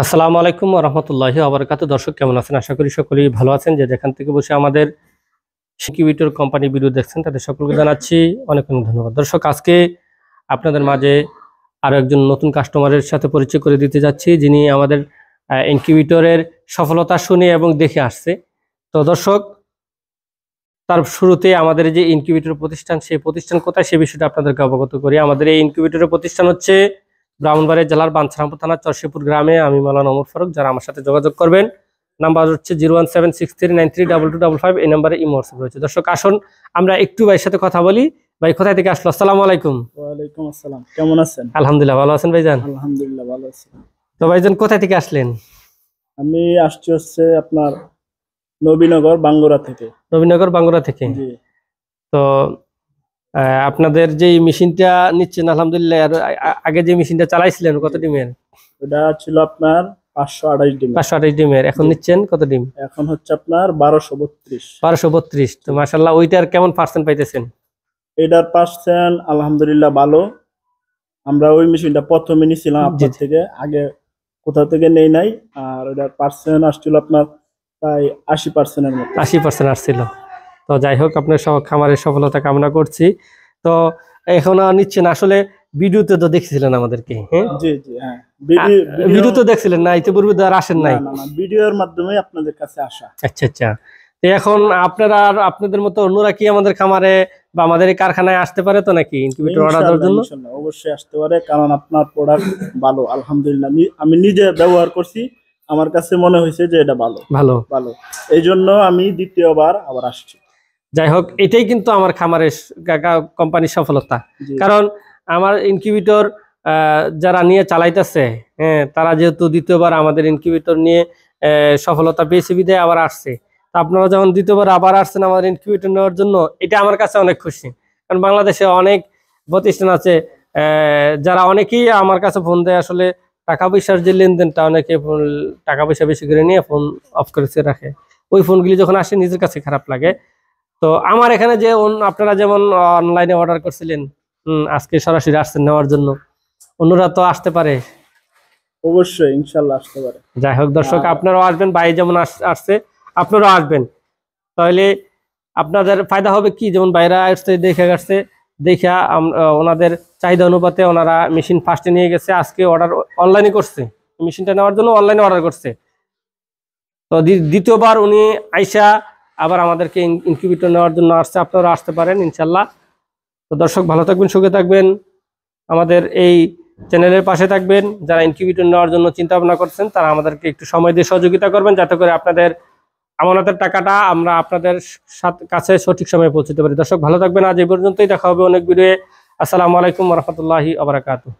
আসসালামু আলাইকুম ওয়া রাহমাতুল্লাহি ওয়া বারাকাতুহু। দর্শক কেমন আছেন? আশা করি সকলেই ভালো আছেন। যে যেখান থেকে বসে আমাদের ইনকিউবেটর কোম্পানি ভিডিও দেখছেন তাদের সকলকে জানাচ্ছি অনেক অনেক ধন্যবাদ। দর্শক আজকে আপনাদের মাঝে আরো একজন নতুন কাস্টমারের সাথে পরিচয় করে দিতে যাচ্ছি, যিনি আমাদের ইনকিউবেটরের সফলতা শুনে এবং দেখে আসছে। তো দর্শক, তার শুরুতে আমাদের যে ইনকিউবেটর প্রতিষ্ঠান, সেই প্রতিষ্ঠান কোথায় সে বিষয়টা আপনাদেরকে অবগত করি। আমাদের এই ইনকিউবেটরের প্রতিষ্ঠান হচ্ছে ব্রাহ্মণবাড়িয়া জেলার বাঞ্ছারামপুর থানার চরশিপুর গ্রামে। আমি মাওলানা ওমর ফারুক। যারা আমার সাথে যোগাযোগ করবেন, নাম্বার হচ্ছে 01763935555। এই নাম্বারে ইমো হোয়াটসঅ্যাপ রয়েছে। দর্শক আসুন আমরা একটু ভাইয়ের সাথে কথা বলি। ভাই কোথায় থেকে আসলো? আসসালামু আলাইকুম। ওয়ালাইকুম আসসালাম। কেমন আছেন? আলহামদুলিল্লাহ, ভালো আছেন ভাইজান? আলহামদুলিল্লাহ ভালো আছি। তো ভাইজান কোথায় থেকে আসলেন? আমি আসছি হচ্ছে আপনার নবীনগর বাঙ্গুরা থেকে। নবীনগর বাঙ্গুরা থেকে। জি। তো আপনাদের যে মেশিনটা নিচ্ছেন, আলহামদুলিল্লাহ, আগে যে মেশিনটা চালাইছিলেন কত ডিমের? ওটা ছিল আপনার 528 ডিম। 528 ডিমের। এখন নিচ্ছেন কত ডিম? এখন হচ্ছে আপনার 1232। 1232। তো মাশাআল্লাহ, ওইটার কেমন পার্সেন্ট পাইতেছেন? এটার পার্সেন্ট আলহামদুলিল্লাহ ভালো। আমরা ওই মেশিনটা প্রথমে নিছিলাম আপনার থেকে, আগে কোথা থেকে নেই নাই। আর ওটার পার্সেন্ট আসছিল আপনার প্রায় 80%-এর মতো। 80% আসছিল। তো যাই হোক, আপনার খামারের সফলতা কামনা করছি। তো এখন নিচ্ছেন, আসলে ভিডিওতে তো দেখছিলেন আমাদেরকে? হ্যাঁ জি জি, হ্যাঁ ভিডিও তো দেখছিলেন না? ইতিপূর্বে তো আর আসেন নাই? না না, ভিডিওর মাধ্যমে আপনাদের কাছে আসা। আচ্ছা আচ্ছা। তো এখন আপনারা আর আপনাদের মতো অন্যরা কি আমাদের খামারে বা আমাদের এই কারখানায় আসতে পারে তো নাকি ইনকিউবেটর অর্ডার দেওয়ার জন্য? ইনশাআল্লাহ অবশ্যই আসতে পারে, কারণ আপনার প্রোডাক্ট ভালো আলহামদুলিল্লাহ। আমি নিজে ব্যবহার করছি, আমার কাছে মনে হয়েছে যে এটা ভালো ভালো ভালো। এই জন্য আমি দ্বিতীয়বার আবার আসছি। যাই হোক, এটাই কিন্তু আমার খামারের কোম্পানির সফলতা। কারণ আমার ইনকিউবেটর যারা নিয়ে চালাইতেছে, হ্যাঁ, তারা যেহেতু দ্বিতীয়বার আমাদের ইনকিউবেটর নিয়ে সফলতা পেয়েছে বিধায় আবার আসছে। তো আপনারা যখন দ্বিতীয়বার আবার আসছেন আমাদের ইনকিউবেটর নেওয়ার জন্য, এটা আমার কাছে অনেক খুশি। কারণ বাংলাদেশে অনেক প্রতিষ্ঠান আছে যারা অনেকেই আমার কাছে ফোন দেয়, আসলে টাকা পয়সার যে লেনদেনটা, অনেকে টাকা পয়সা বেশি করে নিয়ে ফোন অফ করে রাখে। ওই ফোনগুলি যখন আসে নিজের কাছে খারাপ লাগে। তো আমার এখানে যে আপনারা যেমন অনলাইনে অর্ডার করছিলেন, আজকে সরাসরি আসছেন নেওয়ার জন্য, অন্যরা তো আসতে পারে। অবশ্যই ইনশাআল্লাহ আসতে পারে। যাই হোক দর্শক, আপনারাও আসবেন, ভাই যেমন আসছে আপনারাও আসবেন। তাহলে আপনাদের ফায়দা হবে কি, যেমন বাইরে আসছে দেখে গেছে, দেখা ওনাদের চাহিদা অনুপাতে ওনারা মেশিন ফার্স্টে নিয়ে গেছে, আজকে অর্ডার অনলাইনে করছে, মেশিনটা নেওয়ার জন্য অনলাইনে অর্ডার করছে। তো দ্বিতীয়বার উনি আইসা আবার আমাদেরকে ইনকিউবেটর নেওয়ার জন্য আসছে। আপনারা আসতে পারেন ইনশাল্লাহ। তো দর্শক ভালো থাকবেন, সুখে থাকবেন, আমাদের এই চ্যানেলের পাশে থাকবেন। যারা ইনকিউবেটর নেওয়ার জন্য চিন্তা ভাবনা করছেন তারা আমাদেরকে একটু সময় দিয়ে সহযোগিতা করবেন, যাতে করে আপনাদের আমানতের টাকাটা আমরা আপনাদের কাছে সঠিক সময়ে পৌঁছতে পারি। দর্শক ভালো থাকবেন, আজ এই পর্যন্তই, দেখা হবে অনেক ভিডিওয়ে। আসসালামু আলাইকুম ওয়া রাহমাতুল্লাহি ওয়া বারাকাতুহু।